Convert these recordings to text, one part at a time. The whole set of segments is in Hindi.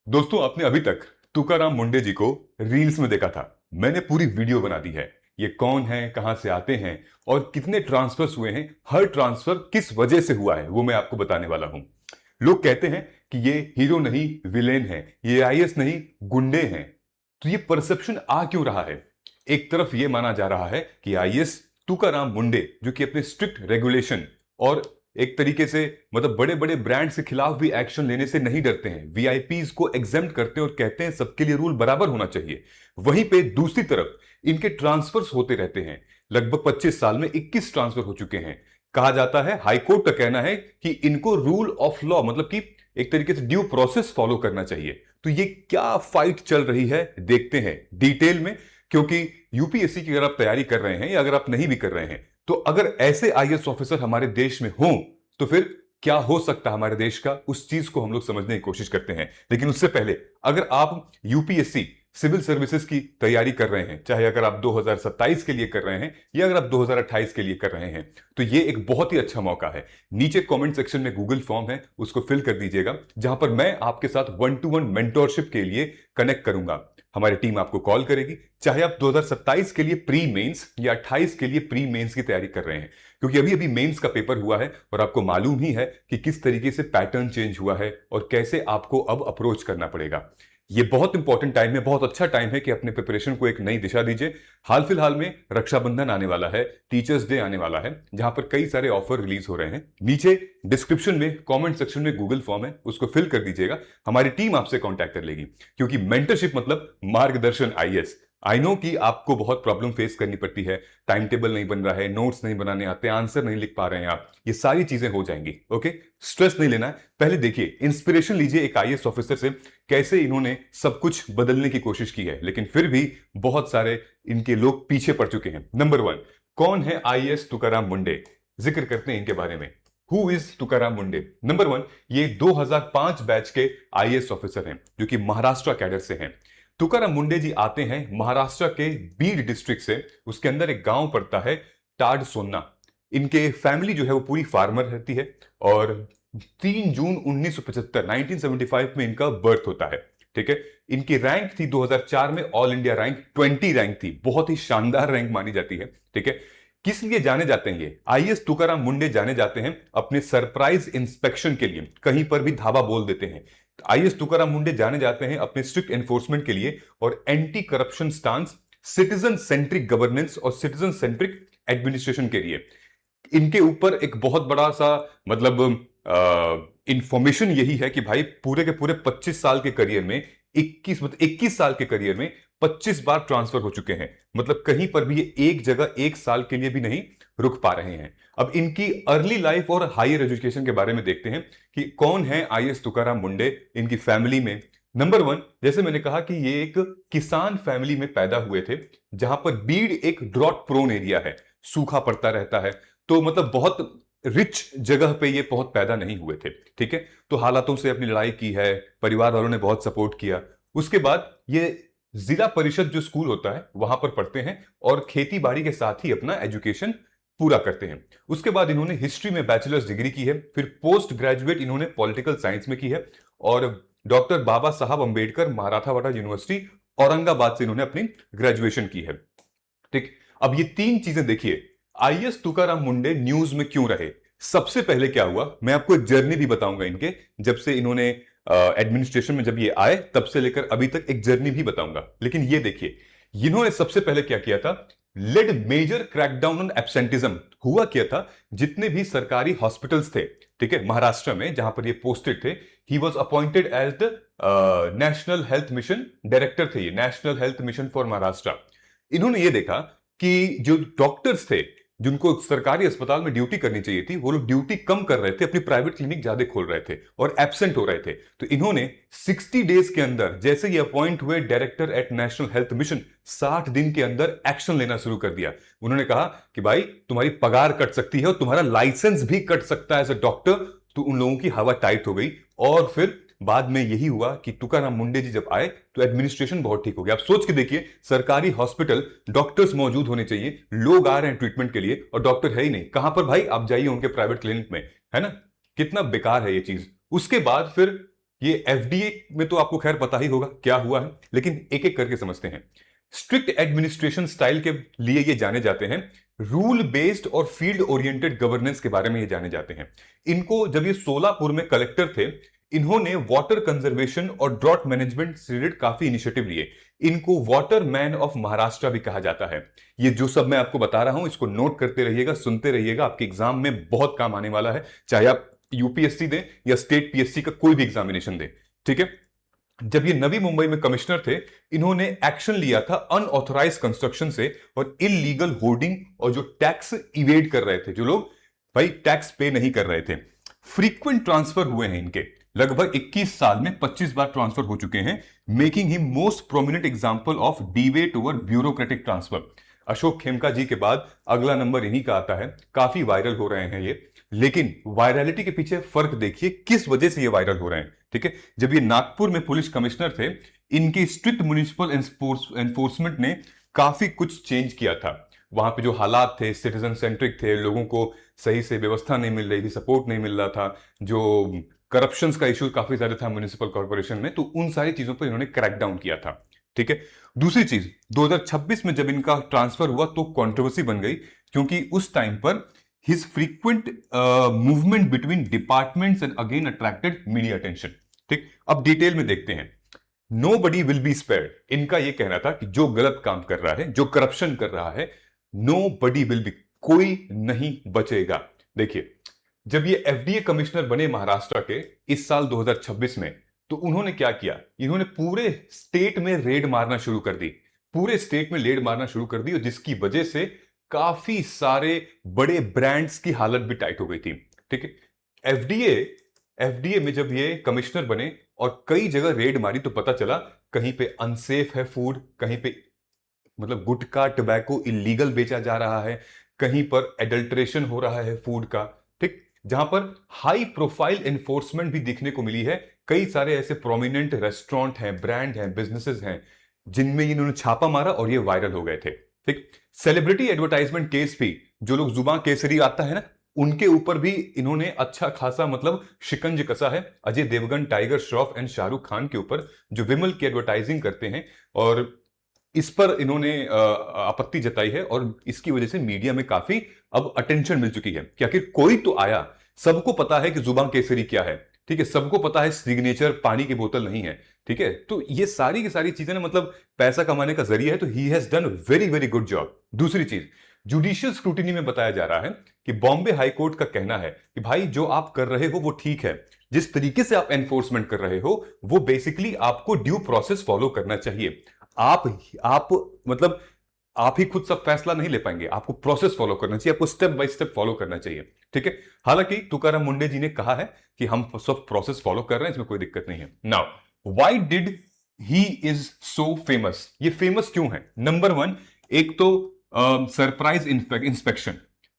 दोस्तों, आपने अभी तक तुकाराम मुंडे जी को रील्स में देखा था। मैंने पूरी वीडियो बना दी है। ये कौन है, कहां से आते हैं और कितने ट्रांसफर्स हुए हैं, हर ट्रांसफर किस वजह से हुआ है वो मैं आपको बताने वाला हूं। लोग कहते हैं कि ये हीरो नहीं विलेन है, ये आईएएस नहीं गुंडे हैं। तो ये परसेप्शन आ क्यों रहा है? एक तरफ ये माना जा रहा है कि आईएएस तुकाराम मुंडे जो कि अपने स्ट्रिक्ट रेगुलेशन और एक तरीके से मतलब बड़े बड़े ब्रांड्स के खिलाफ भी एक्शन लेने से नहीं डरते हैं, वीआईपीज को एग्जेम्प्ट करते हैं और कहते हैं सबके लिए रूल बराबर होना चाहिए। वहीं पे दूसरी तरफ इनके ट्रांसफर्स होते रहते हैं। लगभग 25 साल में 21 ट्रांसफर हो चुके हैं। कहा जाता है, हाईकोर्ट का कहना है कि इनको रूल ऑफ लॉ मतलब कि एक तरीके से ड्यू प्रोसेस फॉलो करना चाहिए। तो ये क्या फाइट चल रही है देखते हैं डिटेल में, क्योंकि यूपीएससी की अगर आप तैयारी कर रहे हैं या अगर आप नहीं भी कर रहे हैं, तो अगर ऐसे आईएएस ऑफिसर हमारे देश में हों तो फिर क्या हो सकता है हमारे देश का, उस चीज को हम लोग समझने की कोशिश करते हैं। लेकिन उससे पहले अगर आप यूपीएससी सिविल सर्विसेज की तैयारी कर रहे हैं, चाहे अगर आप 2027 के लिए कर रहे हैं या अगर आप 2028 के लिए कर रहे हैं, तो ये एक बहुत ही अच्छा मौका है। नीचे कमेंट सेक्शन में गूगल फॉर्म है, उसको फिल कर दीजिएगा, जहां पर मैं आपके साथ 1-to-1 मेंटोरशिप के लिए कनेक्ट करूंगा। हमारी टीम आपको कॉल करेगी, चाहे आप 2027 के लिए प्री मेंस या 28 के लिए प्री मेंस की तैयारी कर रहे हैं, क्योंकि अभी अभी मेंस का पेपर हुआ है और आपको मालूम ही है कि किस तरीके से पैटर्न चेंज हुआ है और कैसे आपको अब अप्रोच करना पड़ेगा। ये बहुत इंपॉर्टेंट टाइम है, बहुत अच्छा टाइम है कि अपने प्रिपरेशन को एक नई दिशा दीजिए। हाल फिलहाल में रक्षाबंधन आने वाला है, टीचर्स डे आने वाला है, जहां पर कई सारे ऑफर रिलीज हो रहे हैं। नीचे डिस्क्रिप्शन में कमेंट सेक्शन में गूगल फॉर्म है, उसको फिल कर दीजिएगा। हमारी टीम आपसे कांटेक्ट कर लेगी, क्योंकि मेंटरशिप मतलब मार्गदर्शन आईएएस। आई नो कि आपको बहुत प्रॉब्लम फेस करनी पड़ती है, टाइम टेबल नहीं बन रहा है, नोट्स नहीं बनाने आते, आंसर नहीं लिख पा रहे हैं आप, ये सारी चीजें हो जाएंगी। ओके, स्ट्रेस नहीं लेना है। पहले देखिए, इंस्पिरेशन लीजिए एक आईएएस ऑफिसर से, कैसे इन्होंने सब कुछ बदलने की कोशिश की है, लेकिन फिर भी बहुत सारे इनके लोग पीछे पड़ चुके हैं। नंबर 1, कौन है आईएएस तुकाराम मुंडे? जिक्र करते हैं इनके बारे में। Who is Tukaram Munde? Number 1, ये 2005 बैच के आईएएस ऑफिसर हैं जो कि महाराष्ट्र कैडर से हैं। तुकाराम मुंडे जी आते हैं महाराष्ट्र के बीड डिस्ट्रिक्ट से। उसके अंदर एक गांव पड़ता है टाड सोन्ना। इनके फैमिली जो है वो पूरी फार्मर रहती है और 3 जून 1975 में इनका बर्थ होता है। ठीक है, इनकी रैंक थी 2004 में ऑल इंडिया रैंक 20 रैंक थी, बहुत ही शानदार रैंक मानी जाती है। ठीक है, किस लिए जाने जाते हैं ये आईएएस तुकाराम मुंडे? जाने जाते हैं अपने सरप्राइज इंस्पेक्शन के लिए, कहीं पर भी धावा बोल देते हैं। आईएएस तुकाराम मुंडे जाने जाते हैं अपने स्ट्रिक्ट एनफोर्समेंट के लिए और anti corruption stance, citizen centric governance और सिटीजन सेंट्रिक एडमिनिस्ट्रेशन के लिए। इनके ऊपर एक बहुत बड़ा सा मतलब इंफॉर्मेशन यही है कि भाई पूरे के पूरे 25 साल के करियर में 21 साल के करियर में 25 बार ट्रांसफर हो चुके हैं। मतलब कहीं पर भी ये एक जगह एक साल के लिए भी नहीं रुक पा रहे हैं। अब इनकी अर्ली लाइफ और हायर एजुकेशन के बारे में देखते हैं कि कौन है आईएएस तुकाराम मुंडे इनकी फैमिली में। नंबर 1, जैसे मैंने कहा कि ये एक किसान फैमिली में पैदा हुए थे, जहां पर बीड एक ड्रॉट प्रोन एरिया है, सूखा पड़ता रहता है। तो मतलब बहुत रिच जगह पे ये बहुत पैदा नहीं हुए थे। ठीक है, तो हालातों से अपनी लड़ाई की है, परिवार वालों ने बहुत सपोर्ट किया। उसके बाद ये जिला परिषद जो स्कूल होता है वहां पर पढ़ते हैं और खेती बाड़ी के साथ ही अपना एजुकेशन पूरा करते हैं। उसके बाद इन्होंने हिस्ट्री में बैचलर्स डिग्री की है, फिर पोस्ट ग्रेजुएट इन्होंने पॉलिटिकल साइंस में की है और डॉक्टर बाबा साहब अंबेडकर मराठावाड़ा यूनिवर्सिटी औरंगाबाद से इन्होंने अपनी ग्रेजुएशन की है। ठीक, अब ये तीन चीजें देखिए, आईएएस तुकाराम मुंडे न्यूज में क्यों रहे। सबसे पहले क्या हुआ, मैं आपको एक जर्नी भी बताऊंगा इनके, जब से इन्होंने एडमिनिस्ट्रेशन में जब ये आए तब से लेकर अभी तक एक जर्नी भी बताऊंगा। लेकिन ये देखिए, इन्होंने सबसे पहले क्या किया था, led major crackdown on absenteeism. हुआ क्या था, जितने भी सरकारी हॉस्पिटल्स थे, ठीक है, महाराष्ट्र में जहां पर ये पोस्टेड थे, he was appointed as the national health mission director थे, ये national health mission for Maharashtra. इन्होंने ये देखा कि जो डॉक्टर्स थे जिनको सरकारी अस्पताल में ड्यूटी करनी चाहिए थी, वो लोग ड्यूटी कम कर रहे थे, अपनी प्राइवेट क्लिनिक ज्यादा खोल रहे थे और एब्सेंट हो रहे थे। तो इन्होंने 60 डेज के अंदर, जैसे ये अपॉइंट हुए director at national health mission, 60 दिन के अंदर एक्शन लेना शुरू कर दिया। उन्होंने कहा कि भाई तुम्हारी पगार कट सकती है और तुम्हारा लाइसेंस भी कट सकता है एज अ डॉक्टर। तो उन लोगों की हवा टाइट हो गई और फिर बाद में यही हुआ कि तुकाराम मुंडे जी जब आए तो एडमिनिस्ट्रेशन बहुत ठीक हो गया। आप सोच के देखिए, सरकारी हॉस्पिटल, डॉक्टर्स मौजूद होने चाहिए, लोग आ रहे हैं ट्रीटमेंट के लिए और डॉक्टर है ही नहीं। कहां पर भाई, आप जाइए उनके प्राइवेट क्लिनिक में, है ना, कितना बेकार है ये चीज। उसके बाद फिर ये एफडीए में तो आपको खैर पता ही होगा क्या हुआ है, लेकिन एक एक करके समझते हैं। स्ट्रिक्ट एडमिनिस्ट्रेशन स्टाइल के लिए ये जाने जाते हैं, रूल बेस्ड और फील्ड ओरिएंटेड गवर्नेंस के बारे में ये जाने जाते हैं। इनको जब ये सोलापुर में कलेक्टर थे, इन्होंने वाटर कंजर्वेशन और ड्रॉट मैनेजमेंट से रिलेटेड काफी इनिशिएटिव लिए। इनको वाटर मैन ऑफ महाराष्ट्र भी कहा जाता है। ये जो सब मैं आपको बता रहा हूं, इसको नोट करते रहिएगा, सुनते रहिएगा, आपके एग्जाम में बहुत काम आने वाला है, चाहे आप यूपीएससी दें या स्टेट पीएससी का कोई भी एग्जामिनेशन दें। ठीक है। जब ये नवी मुंबई में कमिश्नर थे, इन्होंने एक्शन लिया था अनऑथराइज कंस्ट्रक्शन से और इलीगल होर्डिंग और जो टैक्स इवेड कर रहे थे, जो लोग भाई टैक्स पे नहीं कर रहे थे। फ्रीक्वेंट ट्रांसफर हुए हैं इनके, लगभग 21 साल में 25 बार ट्रांसफर हो चुके हैं, making him most prominent example of debate over bureaucratic transfer. Ashok Khemka ji के बाद अगला नंबर इन्हीं का आता है। काफी वायरल हो रहे हैं ये, लेकिन वायरलिटी के पीछे फर्क देखिए, किस वजह से ये वायरल हो रहे हैं। ठीक है। जब ये नागपुर में पुलिस कमिश्नर थे, इनकी स्ट्रिक्ट म्युनिसिपल एनफोर्समेंट ने काफी कुछ चेंज किया था। वहां पे जो हालात थे सिटीजन सेंट्रिक थे, लोगों को सही से व्यवस्था नहीं मिल रही थी, सपोर्ट नहीं मिल रहा था, जो करप्शन का इशू काफी ज्यादा था म्युनिसिपल कॉर्पोरेशन में, तो उन सारी चीजों पर इन्होंने क्रैकडाउन किया था। ठीक है। दूसरी चीज, 2026 में जब इनका ट्रांसफर हुआ तो कंट्रोवर्सी बन गई, क्योंकि उस टाइम पर his frequent movement between departments and again attracted media attention। ठीक। अब डिटेल में देखते हैं। Nobody will be spared, इनका यह कहना था कि जो गलत काम कर रहा है, जो करप्शन कर रहा है, nobody will be, कोई नहीं बचेगा। देखिए, जब ये एफडीए कमिश्नर बने महाराष्ट्र के इस साल 2026 में, तो उन्होंने क्या किया, इन्होंने पूरे स्टेट में रेड मारना शुरू कर दी, पूरे स्टेट में रेड मारना शुरू कर दी, और जिसकी वजह से काफी सारे बड़े ब्रांड्स की हालत भी टाइट हो गई थी। ठीक है। एफडीए एफडीए में जब ये कमिश्नर बने और कई जगह रेड मारी, तो पता चला कहीं पे अनसेफ है फूड, कहीं पे मतलब गुटखा टबैको इलीगल बेचा जा रहा है, कहीं पर एडल्ट्रेशन हो रहा है फूड का। ठीक। जहां पर हाई प्रोफाइल एनफोर्समेंट भी देखने को मिली है। कई सारे ऐसे प्रोमिनेंट रेस्टोरेंट हैं, ब्रांड हैं, बिजनेसेस हैं, जिनमें इन्होंने छापा मारा और ये वायरल हो गए थे। ठीक। सेलिब्रिटी एडवर्टाइजमेंट केस भी, जो लोग जुबान केसरी आता है ना, उनके ऊपर भी इन्होंने अच्छा खासा मतलब शिकंज कसा है। अजय देवगन, टाइगर श्रॉफ एंड शाहरुख खान के ऊपर, जो विमल की एडवर्टाइजिंग करते हैं, और इस पर इन्होंने आपत्ति जताई है, और इसकी वजह से मीडिया में काफी अब अटेंशन मिल चुकी है कि आखिर कोई तो आया। सबको पता है कि जुबान केसरी क्या है, ठीक है, सबको पता है सिग्नेचर पानी की बोतल नहीं है। ठीक है। तो ये सारी की सारी चीजें ना, मतलब पैसा कमाने का जरिया है, तो he has done very very good job. दूसरी चीज, जुडिशियल स्क्रूटिनी में बताया जा रहा है कि बॉम्बे हाईकोर्ट का कहना है कि भाई जो आप कर रहे हो वो ठीक है, जिस तरीके से आप एनफोर्समेंट कर रहे हो वो बेसिकली आपको ड्यू प्रोसेस फॉलो करना चाहिए। आप मतलब आप ही खुद सब फैसला नहीं ले पाएंगे, आपको प्रोसेस फॉलो करना चाहिए, आपको स्टेप बाय स्टेप फॉलो करना चाहिए। ठीक है। हालांकि तुकाराम मुंडे जी ने कहा है कि हम सब प्रोसेस फॉलो कर रहे हैं, इसमें कोई दिक्कत नहीं है। Now why did he is so famous, ये फेमस क्यों है? नंबर 1, एक तो सरप्राइज इंस्पेक्शन।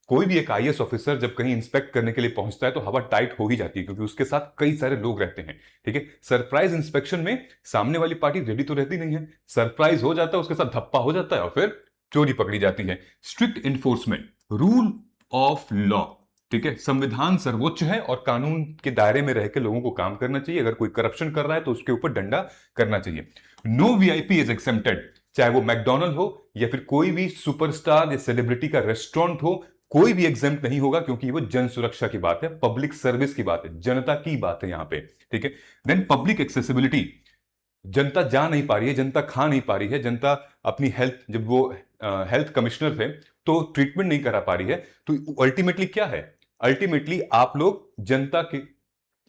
कोई भी एक आईएएस ऑफिसर जब कहीं इंस्पेक्ट करने के लिए पहुंचता है तो हवा टाइट हो ही जाती है, क्योंकि उसके साथ कई सारे लोग रहते हैं। ठीक है। सरप्राइज इंस्पेक्शन में सामने वाली पार्टी रेडी तो रहती नहीं है, सरप्राइज हो जाता है, उसके साथ धप्पा हो जाता है और फिर चोरी पकड़ी जाती है। Strict enforcement, rule of law. ठीक है। संविधान सर्वोच्च है और कानून के दायरे में रहकर लोगों को काम करना चाहिए। अगर कोई करप्शन कर रहा है तो उसके ऊपर डंडा करना चाहिए। नो वीआईपी इज एक्सेप्टेड, चाहे वो मैकडोनल्ड हो या फिर कोई भी सुपरस्टार या सेलिब्रिटी का रेस्टोरेंट हो, कोई भी एग्जाम्प्ट नहीं होगा, क्योंकि वो जन सुरक्षा की बात है, पब्लिक सर्विस की बात है, जनता की बात है यहां पे। ठीक है। देन पब्लिक एक्सेसिबिलिटी, जनता जा नहीं पा रही है, जनता खा नहीं पा रही है, जनता अपनी हेल्थ, जब वो हेल्थ कमिश्नर थे तो ट्रीटमेंट नहीं करा पा रही है, तो अल्टीमेटली क्या है, अल्टीमेटली आप लोग जनता के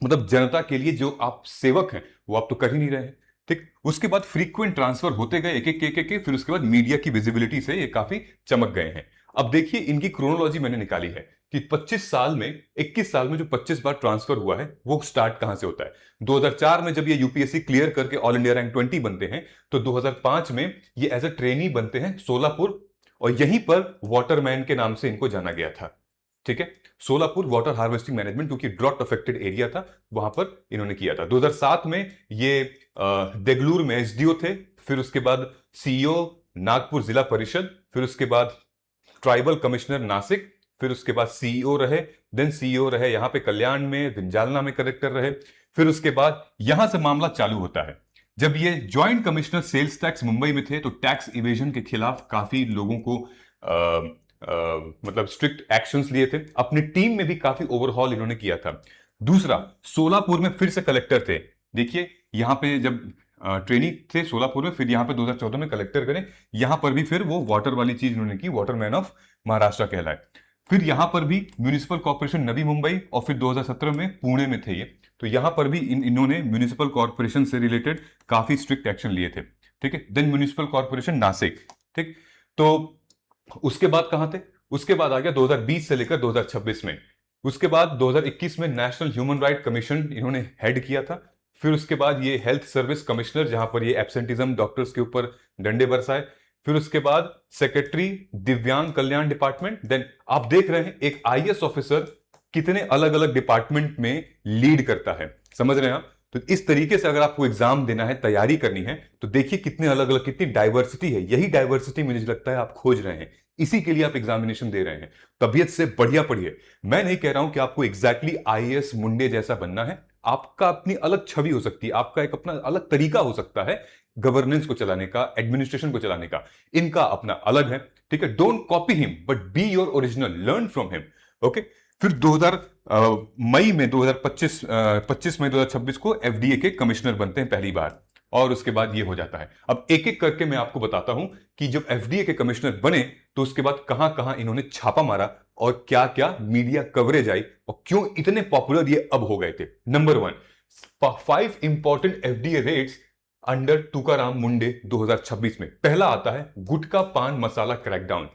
मतलब जनता के लिए जो आप सेवक हैं वो आप तो कर ही नहीं रहे हैं। ठीक। उसके बाद फ्रीक्वेंट ट्रांसफर होते गए एक एक, फिर उसके बाद मीडिया की विजिबिलिटी से ये काफी चमक गए हैं। अब देखिए इनकी क्रोनोलॉजी मैंने निकाली है कि 21 साल में जो 25 बार ट्रांसफर हुआ है वो स्टार्ट कहां से होता है। 2004 में जब ये यूपीएससी क्लियर करके ऑल इंडिया रैंक 20 बनते हैं, तो 2005 में ये एज अ ट्रेनी बनते हैं सोलापुर, और यहीं पर वाटरमैन के नाम से इनको जाना गया था। ठीक है। सोलापुर वाटर हार्वेस्टिंग मैनेजमेंट, क्योंकि ड्रॉट अफेक्टेड एरिया था, वहां पर इन्होंने किया था। 2007 में ये देगलूर में एसडीओ थे, फिर उसके बाद सीईओ नागपुर जिला परिषद, फिर उसके बाद ट्राइबल कमिश्नर नासिक, फिर उसके बाद सीईओ रहे, देन सीईओ रहे यहां पे कल्याण में, फिर जालना में कलेक्टर रहे, फिर उसके बाद यहां से मामला चालू होता है। जब ये joint commissioner sales tax Mumbai में थे तो टैक्स इवेजन के खिलाफ काफी लोगों को मतलब स्ट्रिक्ट एक्शंस लिए थे। अपनी टीम में भी काफी ओवरहॉल इन्होंने किया था। दूसरा, सोलापुर में फिर से कलेक्टर थे। देखिए यहां पे जब ट्रेनी थे सोलापुर में, फिर यहां पे 2014 में कलेक्टर करें, यहां पर भी फिर वो वाटर वाली चीज उन्होंने की, वाटरमैन ऑफ महाराष्ट्र कहलाए। फिर यहां पर भी म्यूनिसिपल कॉर्पोरेशन नवी मुंबई, और फिर 2017 में पुणे में थे ये। तो यहां पर भी इन्होंने म्यूनिसिपल कॉर्पोरेशन से रिलेटेड काफी स्ट्रिक्ट एक्शन लिए थे। ठीक है, देन म्यूनिसिपल कॉर्पोरेशन नासिक। ठीक, तो उसके बाद कहां थे? उसके बाद आ गया 2020 से लेकर 2026 में। उसके बाद 2021 में नेशनल ह्यूमन राइट कमीशन इन्होंने हेड किया था। फिर उसके बाद ये हेल्थ सर्विस कमिश्नर, जहां पर ये एब्सेंटिज्म डॉक्टर्स के ऊपर डंडे बरसाए। फिर उसके बाद सेक्रेटरी दिव्यांग कल्याण डिपार्टमेंट। देन आप देख रहे हैं एक आईएएस ऑफिसर कितने अलग अलग डिपार्टमेंट में लीड करता है, समझ रहे हैं आप? तो इस तरीके से अगर आपको एग्जाम देना है, तैयारी करनी है, तो देखिए कितने अलग अलग, कितनी डाइवर्सिटी है। यही डाइवर्सिटी मुझे लगता है आप खोज रहे हैं, इसी के लिए आप एग्जामिनेशन दे रहे हैं। तबीयत से बढ़िया पढ़िए। मैं नहीं कह रहा हूं कि आपको एग्जैक्टली आईएएस मुंडे जैसा बनना है। आपका अपनी अलग छवि हो सकती है, आपका एक अपना अलग तरीका हो सकता है गवर्नेंस को चलाने का, एडमिनिस्ट्रेशन को चलाने का। इनका अपना अलग है। ठीक है, don't copy him but be your original, learn from him. Okay, फिर 2000 मई में 2025 25 मई 2026 को एफडीए के कमिश्नर बनते हैं पहली बार, और उसके बाद ये हो जाता है। अब एक एक करके मैं आपको बताता हूं कि जब एफडीए के कमिश्नर बने तो उसके बाद कहां कहां इन्होंने छापा मारा और क्या क्या मीडिया कवरेज आई और क्यों इतने पॉपुलर ये अब हो गए थे। Number 1, 5 important FDA raids under Tukaram Munde 2026 में। पहला आता है गुटखा पान मसाला क्रैकडाउन।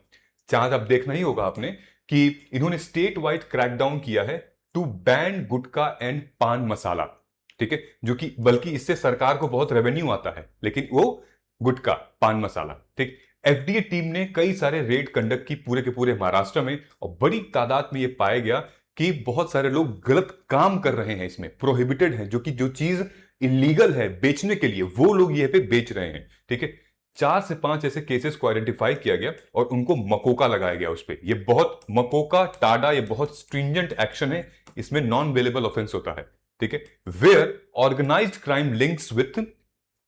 चांद अब देखना ही होगा आपने कि इन्होंने स्टेट वाइड क्रैकडाउन किया है टू बैन गुटखा एंड पान मसाला। ठीक है, जो कि बल्कि इससे सरकार को बहुत रेवेन्यू आता है, लेकिन वो गुटखा पान मसाला। ठीक, एफडीए टीम ने कई सारे रेड कंडक्ट की पूरे के पूरे महाराष्ट्र में, और बड़ी तादाद में ये पाया गया कि बहुत सारे लोग गलत काम कर रहे हैं, इसमें प्रोहिबिटेड है, जो कि जो चीज इलीगल है बेचने के लिए, वो लोग ये पे बेच रहे हैं। ठीक है, 4 से 5 ऐसे केसेस को आइडेंटिफाई किया गया और उनको मकोका लगाया गया उस पर। ये बहुत मकोका टाडा, ये बहुत स्ट्रिंजेंट एक्शन है, इसमें नॉन बेलेबल ऑफेंस होता है। ठीक है, where organised crime links with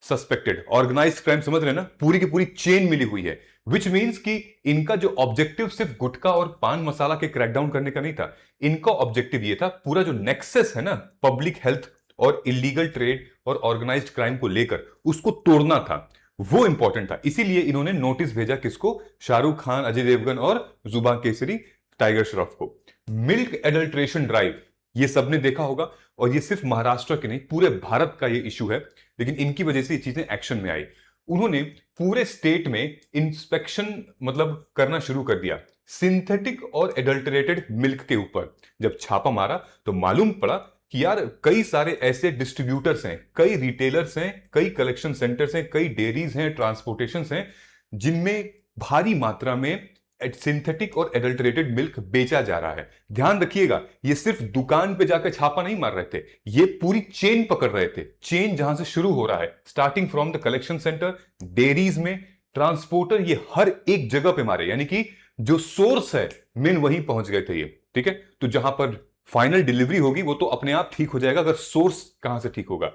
suspected. Organised crime समझ रहे हैं ना, पूरी की पूरी चेन मिली हुई है, विच मीन्स कि इनका जो ऑब्जेक्टिव सिर्फ गुटखा और पान मसाला के क्रैकडाउन करने का नहीं था, इनका ऑब्जेक्टिव ये था पूरा जो नेक्सस है ना पब्लिक हेल्थ और इलीगल ट्रेड और ऑर्गेनाइज्ड क्राइम को लेकर, उसको तोड़ना था, वो इंपॉर्टेंट था। इसीलिए इन्होंने नोटिस भेजा किसको? शाहरुख खान, अजय देवगन और जुबा केसरी टाइगर श्रॉफ को। मिल्क एडल्ट्रेशन ड्राइव, ये सबने देखा होगा, और ये सिर्फ महाराष्ट्र के नहीं पूरे भारत का ये इशू है, लेकिन इनकी वजह से ये चीजें एक्शन में आई। उन्होंने पूरे स्टेट में इंस्पेक्शन मतलब करना शुरू कर दिया सिंथेटिक और एडल्टरेटेड मिल्क के ऊपर। जब छापा मारा तो मालूम पड़ा कि यार कई सारे ऐसे डिस्ट्रीब्यूटर्स हैं, कई रिटेलर्स हैं, कई कलेक्शन सेंटर्स हैं, कई डेयरीज हैं, ट्रांसपोर्टेशन हैं, जिनमें भारी मात्रा में सिंथेटिक और एडल्टरेटेड मिल्क बेचा जा रहा है। ध्यान रखिएगा, ये सिर्फ दुकान पे जाकर छापा नहीं मार रहे थे, ये पूरी चेन पकड़ रहे थे। चेन जहां से शुरू हो रहा है, starting from the collection centre, dairies में, ट्रांसपोर्टर, ये हर एक जगह पे मारे, यानी कि जो सोर्स है मेन वहीं पहुंच गए थे ये। ठीक है, तो जहां पर फाइनल डिलीवरी होगी वो तो अपने आप ठीक हो जाएगा, अगर सोर्स कहां से ठीक होगा।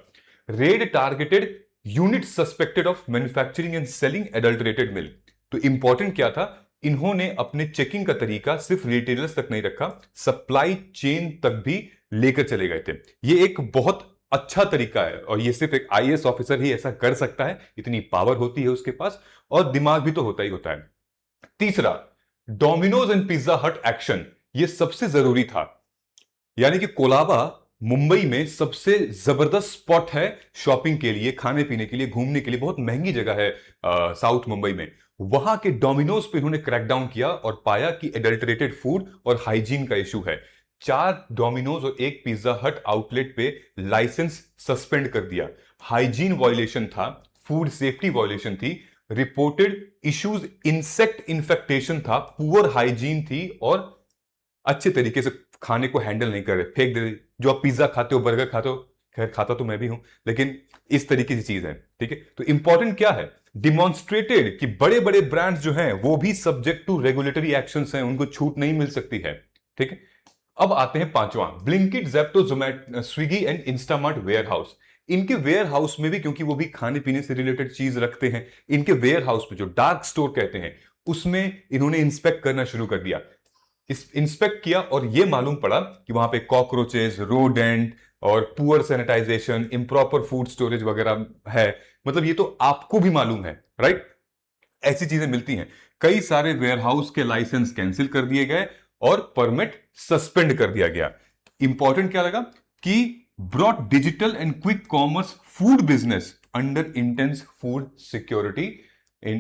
Red targeted unit suspected of manufacturing and selling adulterated milk. तो इंपॉर्टेंट क्या था, इन्होंने अपने चेकिंग का तरीका सिर्फ रिटेलर्स तक नहीं रखा, सप्लाई चेन तक भी लेकर चले गए थे। ये एक बहुत अच्छा तरीका है, और ये सिर्फ एक आईएएस ऑफिसर ही ऐसा कर सकता है, इतनी पावर होती है उसके पास, और दिमाग भी तो होता ही होता है। तीसरा, डोमिनोज एंड पिज्जा हट एक्शन, ये सबसे जरूरी था। यानी कि कोलाबा मुंबई में सबसे जबरदस्त स्पॉट है शॉपिंग के लिए, खाने पीने के लिए, घूमने के लिए, बहुत महंगी जगह है साउथ मुंबई में। वहां के डोमिनोज पे उन्होंने क्रैकडाउन किया और पाया कि एडल्टरेटेड फूड और हाइजीन का इशू है। 4 डोमिनोज और 1 पिज्जा हट आउटलेट पे लाइसेंस सस्पेंड कर दिया। हाइजीन वायलेशन था, फूड सेफ्टी वायलेशन थी, रिपोर्टेड इश्यूज इंसेक्ट इन्फेक्टेशन था, पुअर हाइजीन थी, और अच्छे तरीके से खाने को हैंडल नहीं कर रहे, फेंक दे। जो आप पिज्जा खाते हो, बर्गर खाते हो, खैर खाता तो मैं भी हूं, लेकिन इस तरीके की चीज है। ठीक है, तो इंपॉर्टेंट क्या है, डिमॉन्स्ट्रेटेड कि बड़े बड़े ब्रांड्स जो हैं वो भी सब्जेक्ट टू रेगुलेटरी एक्शंस हैं, उनको छूट नहीं मिल सकती है। ठीक है, अब आते हैं पांचवा, Blinkit, Zepto, Zomato, Swiggy and Instamart warehouse. इनके वेयर हाउस में भी, क्योंकि वो भी खाने पीने से रिलेटेड चीज रखते हैं, इनके वेयर हाउस में जो डार्क स्टोर कहते हैं उसमें इन्होंने इंस्पेक्ट करना शुरू कर दिया। इस इंस्पेक्ट किया और यह मालूम पड़ा कि वहां पे कॉकरोचेस, रोडेंट और poor sanitisation, improper food storage वगैरह है। मतलब ये तो आपको भी मालूम है, राइट? ऐसी चीजें मिलती हैं। कई सारे वेयरहाउस के लाइसेंस कैंसिल कर दिए गए और परमिट सस्पेंड कर दिया गया। इंपॉर्टेंट क्या लगा कि brought digital and quick commerce food business under intense food security,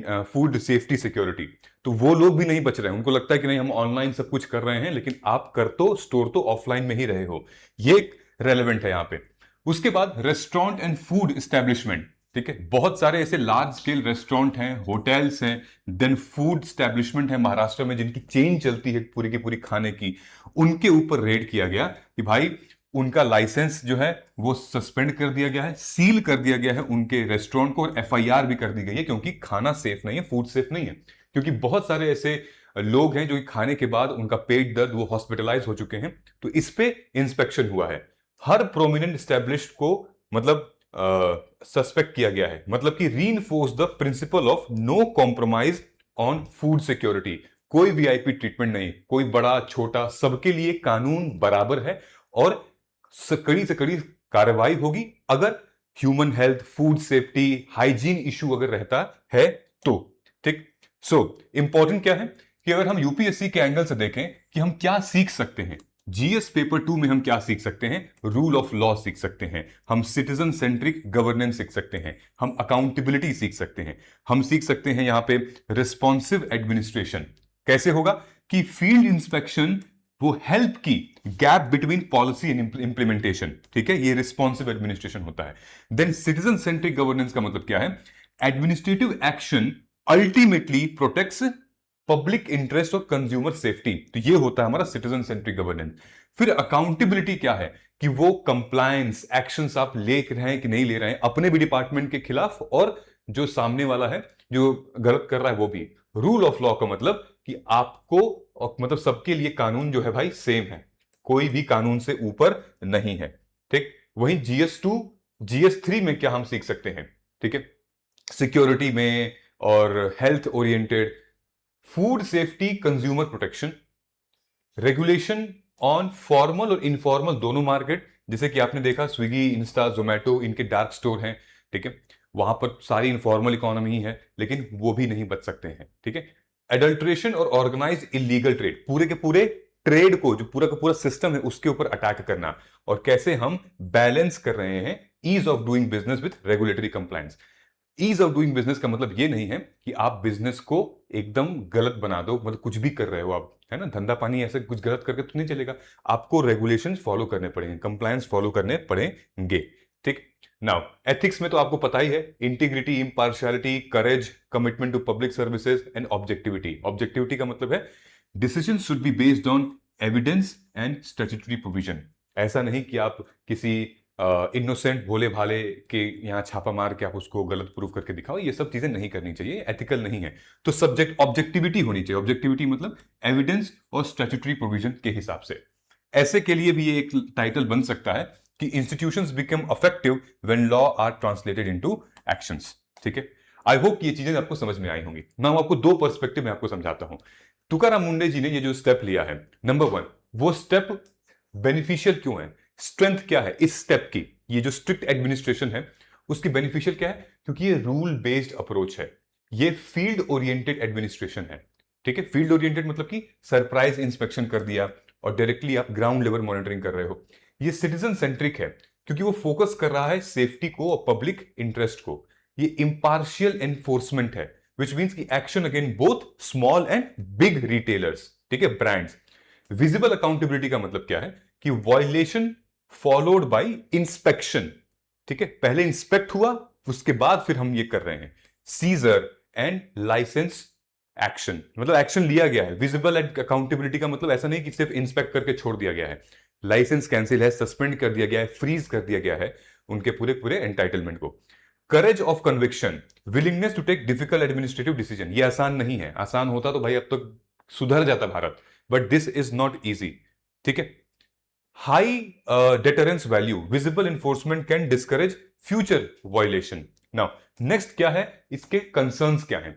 food safety security. तो वो लोग भी नहीं बच रहे हैं, उनको लगता है कि नहीं हम ऑनलाइन सब कुछ कर रहे हैं, लेकिन आप कर तो स्टोर तो ऑफलाइन में ही रहे हो। ये रेलेवेंट है यहां पे। उसके बाद रेस्टोरेंट एंड फूड एस्टेब्लिशमेंट, ठीक है, बहुत सारे ऐसे लार्ज स्केल रेस्टोरेंट हैं, होटल्स हैं, देन फूड एस्टेब्लिशमेंट है महाराष्ट्र में जिनकी चेन चलती है पूरी की पूरी खाने की। उनके ऊपर रेड किया गया कि भाई उनका लाइसेंस जो है वो सस्पेंड कर दिया गया है, सील कर दिया गया है उनके रेस्टोरेंट को, और एफआईआर भी कर दी गई है, क्योंकि खाना सेफ नहीं है, फूड सेफ नहीं है। क्योंकि बहुत सारे ऐसे लोग हैं जो खाने के बाद उनका पेट दर्द, वो हॉस्पिटलाइज हो चुके हैं। तो इस पे इंस्पेक्शन हुआ है। हर प्रोमिनेंट एस्टेब्लिश्ड को मतलब सस्पेक्ट किया गया है, मतलब कि reinforce the principle of no compromise on food security. कोई वीआईपी ट्रीटमेंट नहीं, कोई बड़ा छोटा, सबके लिए कानून बराबर है और कड़ी से कड़ी कार्रवाई होगी अगर human health, food safety, hygiene issue अगर रहता है तो। ठीक। सो इंपॉर्टेंट क्या है कि अगर हम यूपीएससी के एंगल से देखें कि हम क्या सीख सकते हैं, जीएस पेपर 2 में हम क्या सीख सकते हैं, रूल ऑफ लॉ सीख सकते हैं, हम सिटीजन सेंट्रिक गवर्नेंस सीख सकते हैं, हम अकाउंटेबिलिटी सीख सकते हैं, हम सीख सकते हैं यहां पे रिस्पॉन्सिव एडमिनिस्ट्रेशन। कैसे होगा कि फील्ड इंस्पेक्शन वो हेल्प की gap between policy and implementation, ठीक है, ये रिस्पॉन्सिव एडमिनिस्ट्रेशन होता है। देन सिटीजन सेंट्रिक गवर्नेंस का मतलब क्या है, administrative action ultimately protects public interest और कंज्यूमर सेफ्टी। तो ये होता है हमारा सिटीजन सेंट्रिक गवर्नेंस। फिर अकाउंटेबिलिटी क्या है कि वो कंप्लायंस एक्शंस आप ले रहे हैं कि नहीं ले रहे हैं अपने भी डिपार्टमेंट के खिलाफ, और जो सामने वाला है जो गलत कर रहा है वो भी। रूल ऑफ लॉ का मतलब कि आपको और मतलब सबके लिए कानून जो है भाई सेम है, कोई भी कानून से ऊपर नहीं है। ठीक। वहीं जीएस 2 जीएस 3 में क्या हम सीख सकते हैं, ठीक है, सिक्योरिटी में और health oriented, food safety, consumer protection, regulation on formal और इनफॉर्मल दोनों मार्केट। जैसे कि आपने देखा स्विगी, इंस्टा, जोमैटो, इनके डार्क स्टोर हैं, ठीक है, वहां पर सारी इनफॉर्मल इकोनॉमी ही है, लेकिन वो भी नहीं बच सकते हैं। ठीक है। एडल्ट्रेशन और ऑर्गेनाइज इलीगल ट्रेड, पूरे के पूरे ट्रेड को, जो पूरा का पूरा सिस्टम है उसके ऊपर अटैक करना, और कैसे हम बैलेंस कर रहे हैं ease of doing business with regulatory compliance. Ease of doing business का मतलब ये नहीं है कि आप बिजनेस को एकदम गलत बना दो, मतलब कुछ भी कर रहे हो आप, है ना, धंधा पानी ऐसे कुछ गलत करके तो नहीं चलेगा। आपको रेगुलेशंस फॉलो करने पड़ेंगे, कंप्लायंस फॉलो करने पड़ेंगे। ठीक। नाउ एथिक्स में तो आपको पता ही है, integrity, impartiality, courage, commitment to public services and objectivity. Objectivity का मतलब है decision should be based on evidence and statutory provision. ऐसा नहीं कि आप किसी इनोसेंट भोले भाले के यहाँ छापा मार के आप उसको गलत प्रूफ करके दिखाओ, ये सब चीजें नहीं करनी चाहिए, एथिकल नहीं है। तो सब्जेक्ट ऑब्जेक्टिविटी होनी चाहिए। ऑब्जेक्टिविटी मतलब एविडेंस और स्टैट्यूटरी प्रोविजन के हिसाब से। ऐसे के लिए भी ये एक टाइटल बन सकता है कि institutions become effective when law are translated into actions. ठीक है। आई होप ये चीजें आपको समझ में आई होंगी। मैं आपको दो पर्सपेक्टिव में आपको समझाता हूं। तुकाराम मुंडे जी ने ये जो स्टेप लिया है, नंबर 1, वो स्टेप बेनिफिशियल क्यों है, स्ट्रेंथ क्या है इस स्टेप की, ये जो स्ट्रिक्ट एडमिनिस्ट्रेशन है उसकी बेनिफिशियल क्या है, क्योंकि ये रूल बेस्ड अप्रोच है, ये फील्ड ओरिएंटेड एडमिनिस्ट्रेशन है। ठीक है। फील्ड ओरिएंटेड मतलब कि सरप्राइज इंस्पेक्शन कर दिया और डायरेक्टली आप ग्राउंड लेवल मॉनिटरिंग कर रहे हो। ये सिटीजन सेंट्रिक है क्योंकि वो फोकस कर रहा है सेफ्टी को और पब्लिक इंटरेस्ट को। ये इंपार्शियल एनफोर्समेंट है, विच मीन्स की action again both small and big retailers, ठीक है, ब्रांड्स। विजिबल अकाउंटेबिलिटी का मतलब क्या है कि वॉयलेशन फॉलोड बाय इंस्पेक्शन। ठीक है, पहले इंस्पेक्ट हुआ उसके बाद फिर हम ये कर रहे हैं। सीजर एंड लाइसेंस एक्शन, मतलब एक्शन लिया गया है। विजिबल एंड अकाउंटेबिलिटी का मतलब ऐसा नहीं कि सिर्फ इंस्पेक्ट करके छोड़ दिया गया है, लाइसेंस कैंसिल है, सस्पेंड कर दिया गया है, फ्रीज कर दिया गया है उनके पूरे पूरे एंटाइटलमेंट को। Courage of conviction, willingness to take difficult administrative decision. ये आसान नहीं है, आसान होता तो भाई अब तक सुधर जाता Bharat, but this is not easy. ठीक है। High deterrence value, visible enforcement can discourage future violation. Now next क्या है, इसके कंसर्न्स क्या है?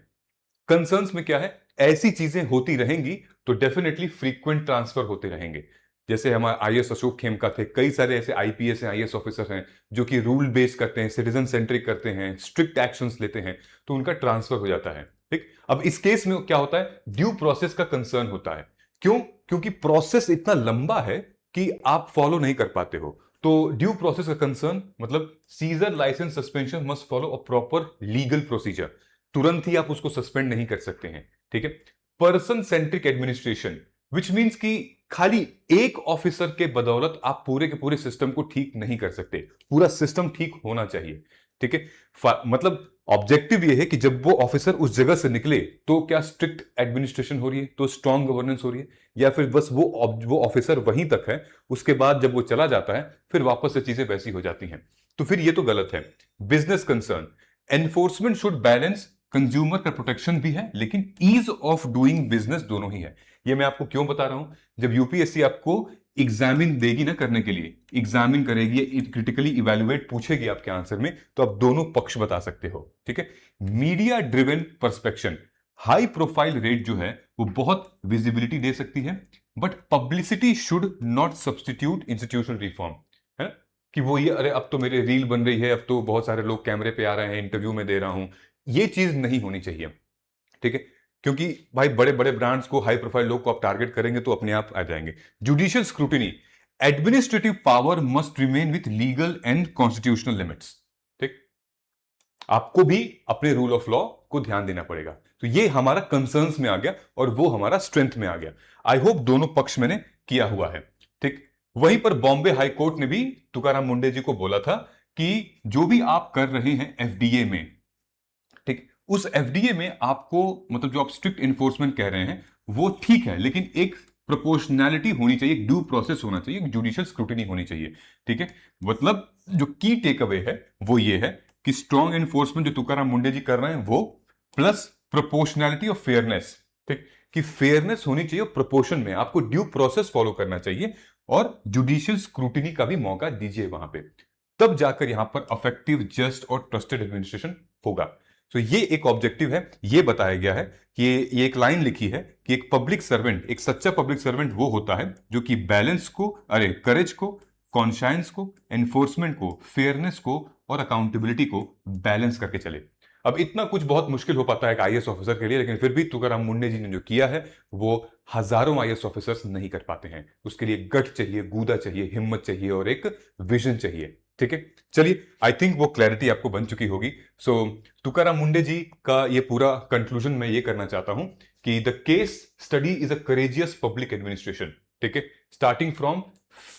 कंसर्न्स में क्या है, ऐसी चीजें होती रहेंगी तो डेफिनेटली फ्रीक्वेंट ट्रांसफर होते रहेंगे। जैसे हमारे आईएएस अशोक खेमका थे, कई सारे ऐसे आईपीएस हैं, आईएएस ऑफिसर हैं जो कि रूल बेस्ड करते हैं, सिटीजन सेंट्रिक करते हैं, स्ट्रिक्ट एक्शंस लेते हैं, तो उनका ट्रांसफर हो जाता है। ठीक, अब इस केस में क्या होता है, ड्यू प्रोसेस का कंसर्न होता है। क्यों? क्योंकि प्रोसेस इतना लंबा है कि आप फॉलो नहीं कर पाते हो। तो ड्यू प्रोसेस का कंसर्न मतलब seizure, licence, suspension must follow a proper legal procedure. तुरंत ही आप उसको सस्पेंड नहीं कर सकते हैं। ठीक है। Person centric administration, which means कि खाली एक ऑफिसर के बदौलत आप पूरे के पूरे सिस्टम को ठीक नहीं कर सकते, पूरा सिस्टम ठीक होना चाहिए। ठीक है। मतलब ऑब्जेक्टिव ये है कि जब वो ऑफिसर उस जगह से निकले तो क्या स्ट्रिक्ट एडमिनिस्ट्रेशन हो रही है, तो स्ट्रांग गवर्नेंस हो रही है, या फिर बस वो ऑफिसर वहीं तक है, उसके बाद जब वो चला जाता है फिर वापस से चीजें वैसी हो जाती हैं। तो फिर ये तो गलत है। Business concern, enforcement should balance, consumer का प्रोटेक्शन भी है लेकिन ईज ऑफ डूइंग बिजनेस दोनों ही है। ये मैं आपको क्यों बता रहा हूं, जब यूपीएससी आपको एग्जामिन देगी ना करने के लिए, एग्जामिन करेगी, क्रिटिकली इवेल्युएट पूछेगी आपके आंसर में, तो आप दोनों पक्ष बता सकते हो। ठीक है। Media driven perception, high profile raid जो है वो बहुत विजिबिलिटी दे सकती है, but publicity should not substitute institutional reform. है ना, कि वो ये अरे अब तो मेरे रील बन रही है, अब तो बहुत सारे लोग कैमरे पे आ रहे हैं, इंटरव्यू में दे रहा हूं, ये चीज नहीं होनी चाहिए। ठीक है। क्योंकि भाई बड़े बड़े ब्रांड्स को, हाई प्रोफाइल लोग को आप टारगेट करेंगे तो अपने आप आ जाएंगे। Judicial scrutiny, administrative power must remain with legal and constitutional limits. ठीक, आपको भी अपने रूल ऑफ लॉ को ध्यान देना पड़ेगा। तो ये हमारा कंसर्न्स में आ गया और वो हमारा स्ट्रेंथ में आ गया। आई होप दोनों पक्ष मैंने किया हुआ है। ठीक, वहीं पर बॉम्बे हाई कोर्ट ने भी तुकाराम मुंडे जी को बोला था कि जो भी आप कर रहे हैं एफडीए में, ठीक, उस एफडीए में आपको मतलब जो आप स्ट्रिक्ट इन्फोर्समेंट कह रहे हैं वो ठीक है, लेकिन एक प्रोपोर्शनैलिटी होनी चाहिए, एक ड्यू प्रोसेस होना चाहिए, एक जुडिशियल स्क्रूटिनी होनी चाहिए। ठीक है। मतलब जो की टेक अवे है वो ये है कि स्ट्रॉन्ग इन्फोर्समेंट जो तुकाराम मुंडे जी कर रहे हैं वो, प्लस प्रोपोर्शनैलिटी और फेयरनेस। ठीक, कि फेयरनेस होनी चाहिए, प्रोपोर्शन में आपको ड्यू प्रोसेस फॉलो करना चाहिए और जुडिशियल स्क्रूटिनी का भी मौका दीजिए वहां पे, तब जाकर यहां पर अफेक्टिव, जस्ट और ट्रस्टेड एडमिनिस्ट्रेशन होगा। तो ये एक ऑब्जेक्टिव है, ये बताया गया है कि ये एक लाइन लिखी है कि एक पब्लिक सर्वेंट, एक सच्चा पब्लिक सर्वेंट वो होता है जो कि बैलेंस को, करेज को, कॉन्शाइंस को, एनफोर्समेंट को, फेयरनेस को और अकाउंटेबिलिटी को बैलेंस करके चले। अब इतना कुछ बहुत मुश्किल हो पाता है एक आईएएस ऑफिसर के लिए, लेकिन फिर भी तुकाराम मुंडे जी ने जो किया है वो हजारों आईएएस ऑफिसर्स नहीं कर पाते हैं। उसके लिए गट चाहिए, गूदा चाहिए, हिम्मत चाहिए और एक विजन चाहिए। ठीक है। चलिए, आई थिंक वो क्लैरिटी आपको बन चुकी होगी। सो तुकाराम मुंडे जी का ये पूरा कंक्लूजन मैं ये करना चाहता हूं कि the case study is a courageous public administration. ठीक है। Starting from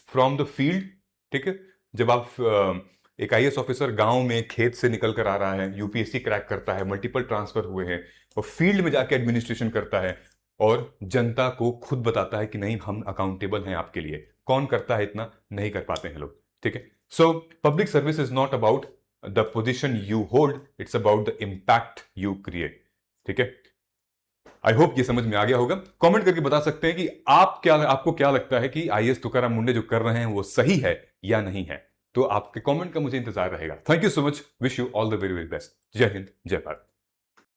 from the field. ठीक है। जब आप एक आईएएस ऑफिसर गांव में खेत से निकल कर आ रहा है, यूपीएससी क्रैक करता है, मल्टीपल ट्रांसफर हुए हैं, और फील्ड में जाके एडमिनिस्ट्रेशन करता है और जनता को खुद बताता है कि नहीं हम अकाउंटेबल हैं आपके लिए। कौन करता है इतना? नहीं कर पाते हैं लोग। ठीक है। So public service is not about the position you hold, it's about the impact you create. ठीक है। आई होप ये समझ में आ गया होगा। कमेंट करके बता सकते हैं कि आपको क्या लगता है कि आईएएस तुकाराम मुंडे जो कर रहे हैं वो सही है या नहीं है। तो आपके कमेंट का मुझे इंतजार रहेगा। Thank you so much, wish you all the very very best. जय हिंद, जय भारत।